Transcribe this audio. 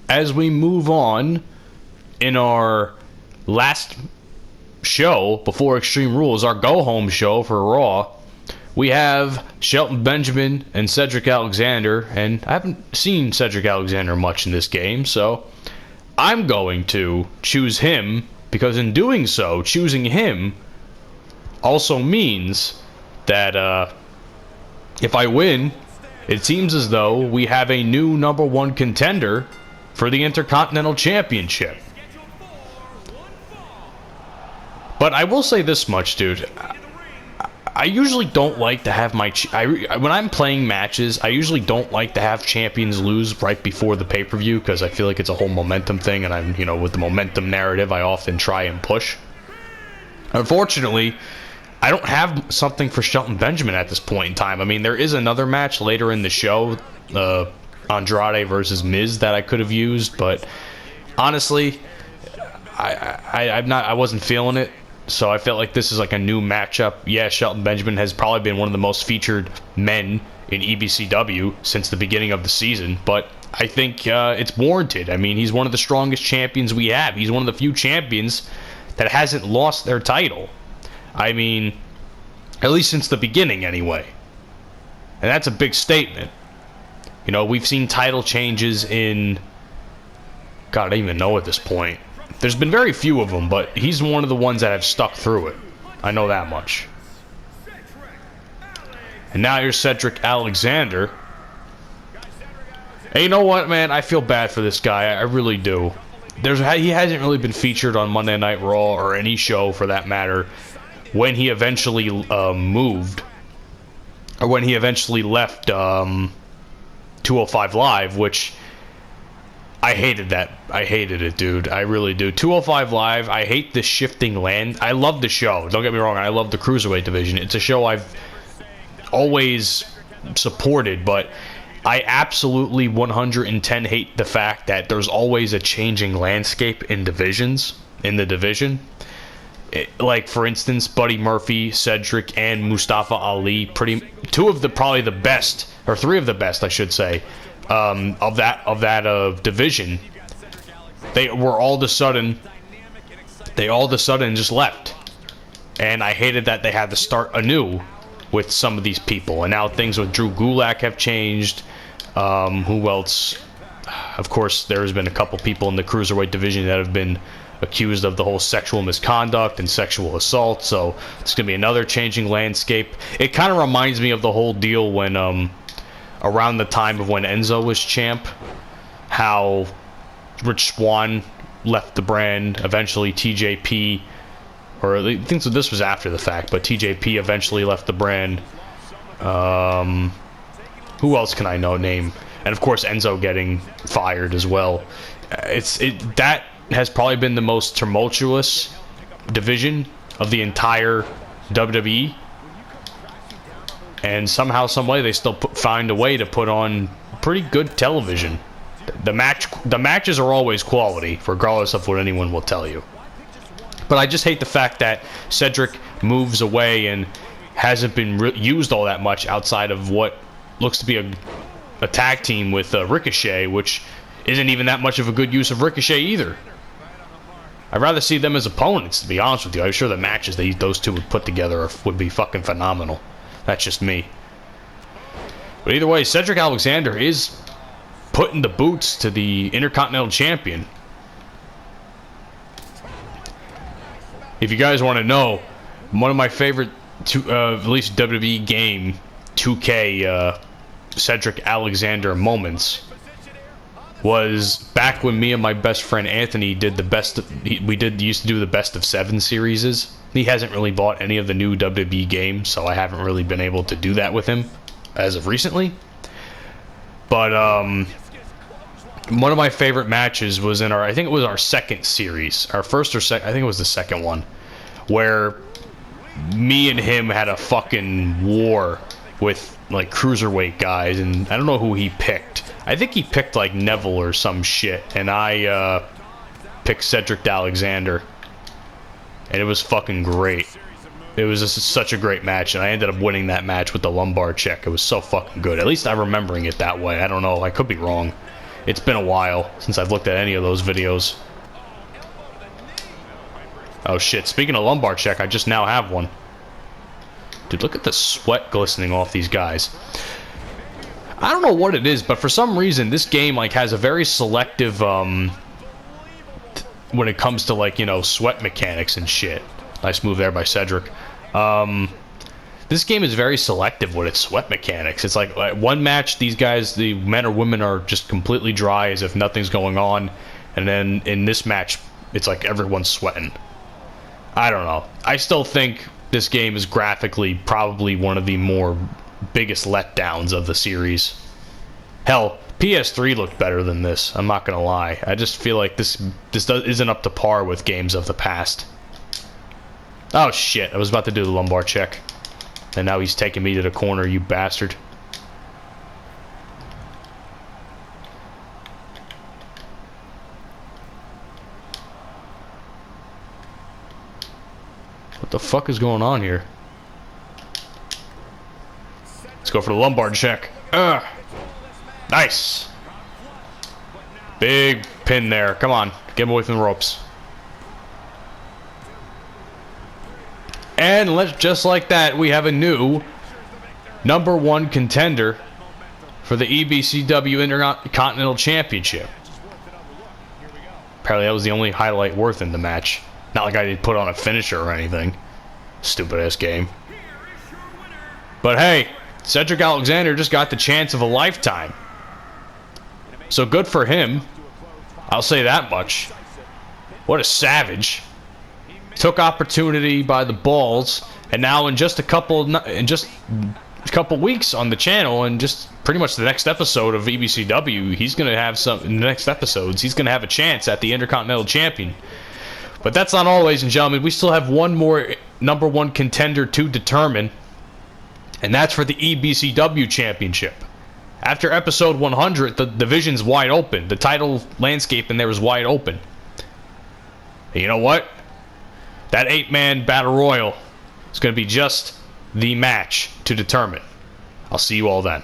as we move on in our last show before Extreme Rules, our go-home show for Raw, we have Shelton Benjamin and Cedric Alexander, and I haven't seen Cedric Alexander much in this game, so I'm going to choose him, because in doing so, choosing him also means that if I win, it seems as though we have a new number one contender for the Intercontinental Championship. But I will say this much, dude. I usually don't like to have my... when I'm playing matches, I usually don't like to have champions lose right before the pay-per-view, because I feel like it's a whole momentum thing, and I'm, with the momentum narrative, I often try and push. Unfortunately, I don't have something for Shelton Benjamin at this point in time. I mean, there is another match later in the show, Andrade versus Miz, that I could have used, but honestly, I wasn't feeling it. So I felt like this is like a new matchup. Yeah, Shelton Benjamin has probably been one of the most featured men in EBCW since the beginning of the season, but I think it's warranted. I mean, he's one of the strongest champions we have. He's one of the few champions that hasn't lost their title. I mean, at least since the beginning anyway. And that's a big statement. We've seen title changes in... God, I don't even know at this point. There's been very few of them, but he's one of the ones that have stuck through it. I know that much. And now here's Cedric Alexander. Hey, you know what, man? I feel bad for this guy. I really do. He hasn't really been featured on Monday Night Raw, or any show for that matter, when he eventually moved, or when he eventually left 205 Live, which... I hated that. I hated it, dude. I really do. 205 Live, I hate the shifting land. I love the show. Don't get me wrong. I love the Cruiserweight division. It's a show I've always supported, but I absolutely 110 hate the fact that there's always a changing landscape in divisions, in the division. Like, for instance, Buddy Murphy, Cedric, and Mustafa Ali, probably the best, or three of the best, I should say, of that division, they all of a sudden just left, and I hated that they had to start anew with some of these people. And now things with Drew Gulak have changed. Who else? Of course, there's been a couple people in the Cruiserweight division that have been accused of the whole sexual misconduct and sexual assault, so it's gonna be another changing landscape. It kind of reminds me of the whole deal when around the time of when Enzo was champ, how Rich Swann left the brand, eventually TJP, or I think so, this was after the fact, but TJP eventually left the brand. Who else can I name? And of course Enzo getting fired as well. That has probably been the most tumultuous division of the entire WWE. And somehow, some way, they still find a way to put on pretty good television. The matches are always quality, regardless of what anyone will tell you. But I just hate the fact that Cedric moves away and hasn't been used all that much outside of what looks to be a tag team with Ricochet, which isn't even that much of a good use of Ricochet either. I'd rather see them as opponents, to be honest with you. I'm sure the matches those two would put together would be fucking phenomenal. That's just me. But either way, Cedric Alexander is putting the boots to the Intercontinental Champion. If you guys want to know, one of my favorite, at least WWE game, 2K Cedric Alexander moments was back when me and my best friend Anthony did used to do the best of 7 series. He hasn't really bought any of the new WWE games, so I haven't really been able to do that with him as of recently. But one of my favorite matches was in I think it was our second series, our first or second, I think it was the second one, where me and him had a fucking war with like cruiserweight guys, and I don't know who he picked. I think he picked like Neville or some shit, and I picked Cedric Alexander, and it was fucking great. It was just such a great match, and I ended up winning that match with the lumbar check. It was so fucking good. At least I'm remembering it that way. I don't know. I could be wrong. It's been a while since I've looked at any of those videos. Oh shit, speaking of lumbar check, I just now have one. Dude, look at the sweat glistening off these guys. I don't know what it is, but for some reason, this game, like, has a very selective, when it comes to, like, you know, sweat mechanics and shit. Nice move there by Cedric. This game is very selective with its sweat mechanics. It's like one match, these guys, the men or women, are just completely dry as if nothing's going on. And then in this match, it's like everyone's sweating. I don't know. I still think this game is graphically probably one of the more biggest letdowns of the series. Hell, PS3 looked better than this. I'm not gonna lie. I just feel like this isn't up to par with games of the past. Oh shit! I was about to do the lumbar check, and now he's taking me to the corner. You bastard! What the fuck is going on here? Let's go for the lumbar check. Nice. Big pin there. Come on. Get him away from the ropes. And just like that, we have a new #1 contender for the EBCW Intercontinental Championship. Apparently that was the only highlight worth in the match. Not like I did put on a finisher or anything. Stupid ass game. But hey, Cedric Alexander just got the chance of a lifetime. So good for him. I'll say that much. What a savage. Took opportunity by the balls, and now in just a couple weeks on the channel, and just pretty much the next episode of EBCW, he's gonna have some. In the next episodes, he's gonna have a chance at the Intercontinental Champion. But that's not all, ladies and gentlemen. We still have one more #1 contender to determine, and that's for the EBCW Championship. After episode 100, the division's wide open. The title landscape in there is wide open. And you know what? That 8-man battle royal is going to be just the match to determine. I'll see you all then.